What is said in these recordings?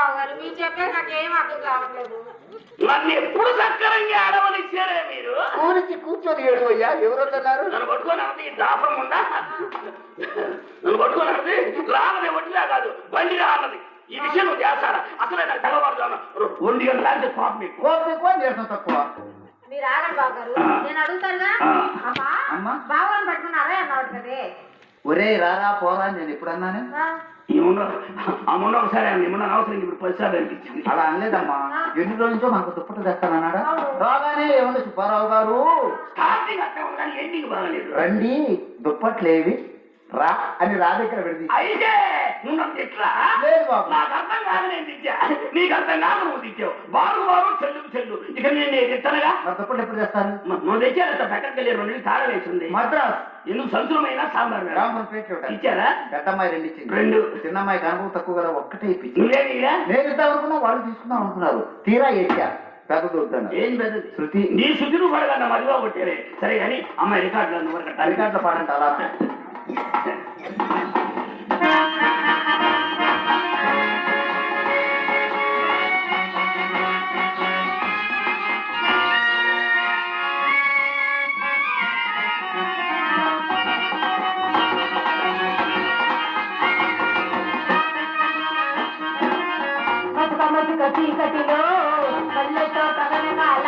బావగారు మీరు చెప్పే నాకేం అర్థం కావట్లేదు. నన్ను ఎప్పుడు సక్కరంగా ఆడవనిచ్చారే మీరు? ఊరికి కూర్చొని ఏడు అయ్యా, ఎవరన్నారు? నన్ను పట్టుకొని అన్నది దాపం ఉందా? నన్ను పట్టుకొని అన్నది రానది ఒట్టిలా కాదు, బండి అన్నది. ఈ విషయం నువ్వు చేస్తారా? అసలే నాకు తెల్లవారుజాను 2 గంటల లాంటి కోపం చేస్తాం తక్కువ. మీరు ఆగండి బావగారు, నేను అడుగుతానుగా. అమ్మా బావగారిని పట్టుకుని అదే అన్నవాడు కదే. ఒరే రారా పోరా నేను ఎప్పుడు అన్నాను? అమ్మున్న ఒకసారి ఏమన్నా అవసరం ఇప్పుడు 10 సార్లు అనిపించింది. అలా అనలేదమ్మా, ఎన్ని రోజుల నుంచో మనకు దుప్పట్లు తెస్తానన్నాడా? రాగానే ఏమన్నా సుబ్బారావు గారు స్టార్టింగ్ అట్లా ఉంది కానీ ఎండింగ్ బాగాలేదు. రండి దుప్పట్లేవి రా అని రా దగ్గర పెడితే అయితే నువ్వు ఎట్లా? లేదు బాబు, నాకు అర్థం కాదు, నేను తిట్టా. నీకు అర్థం కాదు, నువ్వు తిట్టావు. బారు చెల్లు ఇక నేను తిట్టనగా. దుప్పట్లు ఎప్పుడు తెస్తాను? నువ్వు తెచ్చారంత పెట్టకెళ్ళి 2 నెలలు తాళం వేసింది. మద్రాస్ ఎందుకు సంచులమైన సాంబార్ ఇచ్చారా? పెద్దమ్మాయి 2 ఇచ్చింది, 2. చిన్నమ్మాయి కనుక తక్కువ కదా ఒక్కటే ఇప్పించి. నువ్వేమిగా నేను ఇద్దాం అనుకున్నా, వాళ్ళు తీసుకుందాం అనుకున్నారు. తీరా ఎచ్చా పెద్దది వద్దాను. ఏం పెద్దది? శృతి. నీ శృతి నువ్వు పడగలన్నా మదిగా కొట్టేరే. సరే కానీ అమ్మాయి రికార్డులు రికార్డులో పాడంట అలా. చీకటిలో కళ్ళతో తగనకాల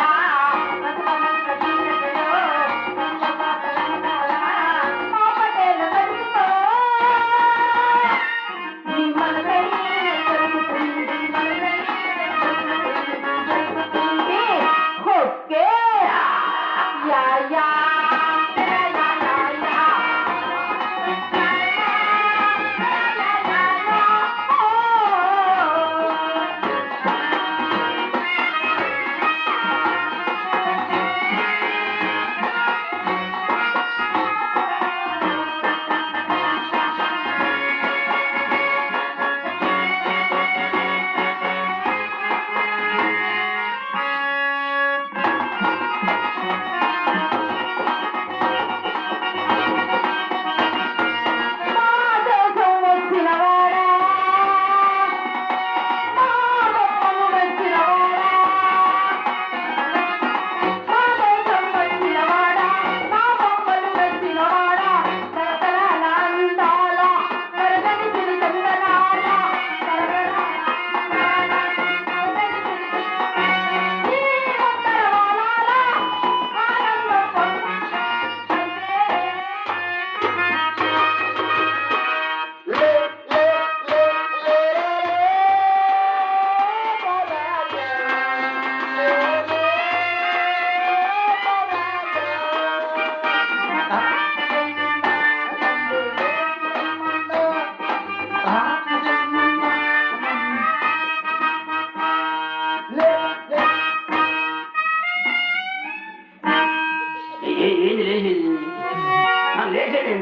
లేచేది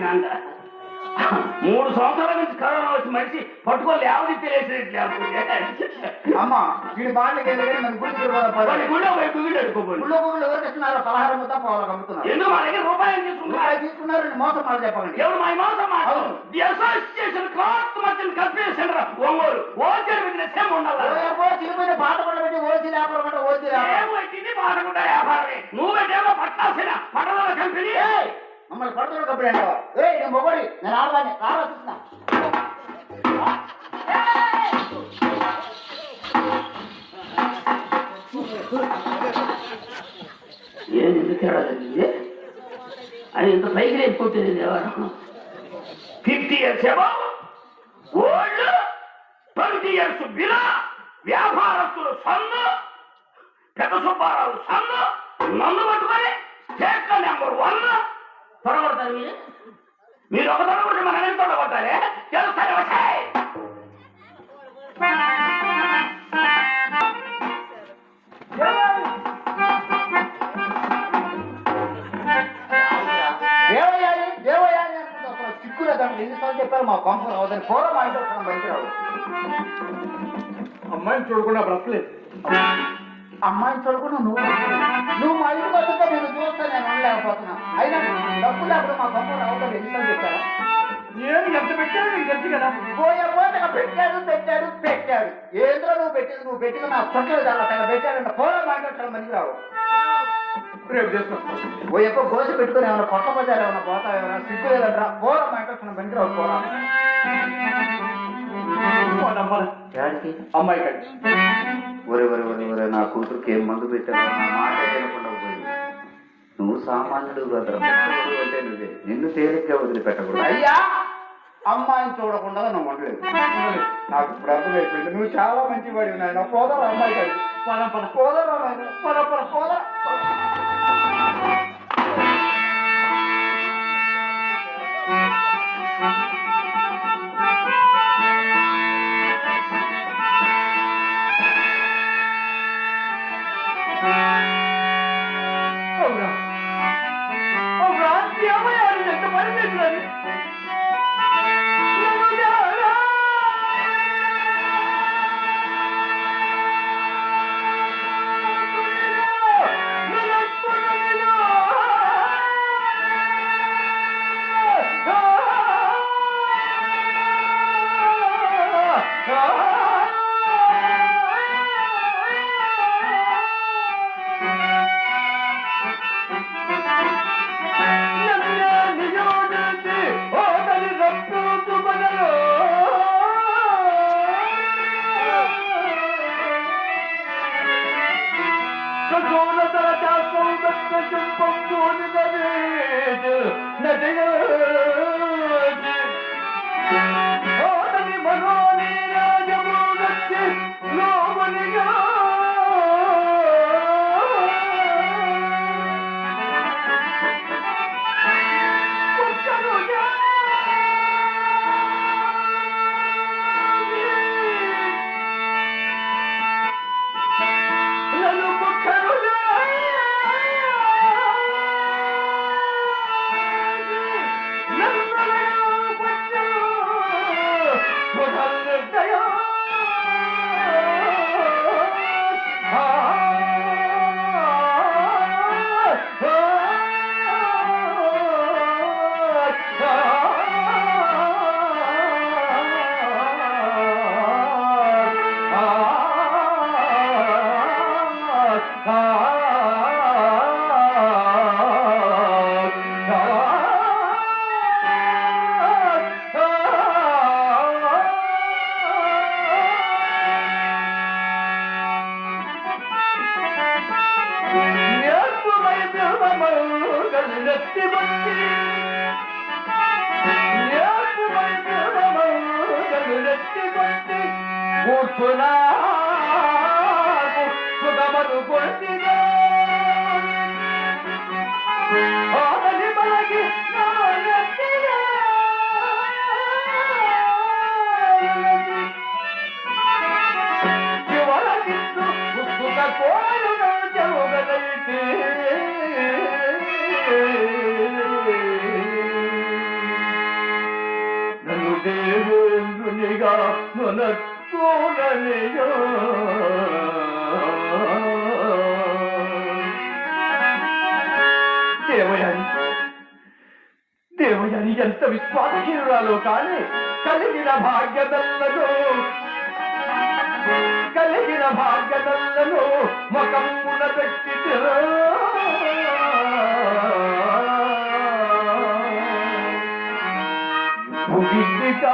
3 సంవత్సరాల నుంచి కరోనా వచ్చి మనిషి పట్టుకొని లేవది తెలియసేది. అమ్మా వీడి బాటకి పలహారం మొత్తం పోవాలి అమ్ముతున్నారు. ఎందుకు మా దగ్గర రూపాయలు తీసుకున్నారు? మోసం మాట చెప్పండి. ఎవరు మా మోసం మాట? The association cloth merchant company Ongole wholesale business ఏమి ఉండాలి? చిన్న బాట కూడా పెట్టి హోల్సేల్ వ్యాపారం అంటే హోల్సేల్ బాటకుండా వ్యాపారమే. నువ్వు పెట్టేమో పట్టాల్సిన పట్టణ కంపెనీ. మమ్మల్ని పడుతున్న కంపెనీ అంటావా? నేను మొగోడి, నేను ఆడదాన్ని ఆలోచిస్తున్నా. ఎందుకు తేడా జరిగింది అని ఇంత పైకి లేకపోతుంది ఎవరు? 50 years above, old, 20 years below వ్యాపారస్తులు సన్ను, పెద్ద సుబ్బారావు సన్ను, నన్ను పట్టుకొని స్టేట్ నెంబర్ 1 తొడగొడతారు. మీరు ఒక తొడగొట్టి మన ఎంత తొడగొట్టాలి తెలుస్తాయి. వచ్చాయి సిక్కుల దాంట్లో ఎన్నిసార్లు చెప్పారు మా కొంపలు అవదని కూడా మా ఇంట్లో బయట రావు. అమ్మాయిని చూడకుండా బ్రతకలేదు. అమ్మాయిని చూడకుండా నువ్వు మా ఇంటికి వస్తుంటే నేను చూస్తా, నేను ఉండలేకపోతున్నా. అయినా డబ్బు లేకపోతే మా కొంపలు అవదని ఎన్నిసార్లు చెప్పారా? నేను ఎంత పెట్టాడు నీకు తెలుసు కదా. పోతగా పెట్టాడు పెట్టాడు పెట్టాడు. ఏదో నువ్వు పెట్టింది నా చుట్టలేదు అలా తెగ పెట్టాడంట. పోరా మాట్లాడతాడు మంది రావు. రేపు చేసుకొస్తాను. ఓ ఎక్కువ గోసి పెట్టుకుని ఏమైనా కొత్త బజారు ఏమైనా పోతా ఏమైనా సిగ్గు లేదంటారా. పోరా మాట్లాడుతున్నా మంది రావు. పోరా డాడీకి అమ్మాయి కండి. ఒరే నా కూతురుకి ఏం మందు పెట్టావు. నా మాట వినకుండా పోయింది. నువ్వు సామాన్యుడు బ్రదర్ అంటే నువ్వే. నిన్ను తేలిగ్గా వదిలిపెట్టకూడదు. అయ్యా అమ్మాయిని చూడకుండా నువ్వు ఉండలేదు. నాకు ఇప్పుడు అర్థమైపోయింది. నువ్వు చాలా మంచి వాడివి నాయన. పోదరా అమ్మాయి కండి. పోదరా నాయన. పోదరా. దేవయాని ఎంత విశ్వాసహీనురాలో కానీ కలిగిన భాగ్యదల్లను ముఖమున పెట్టి భుగిద్దికా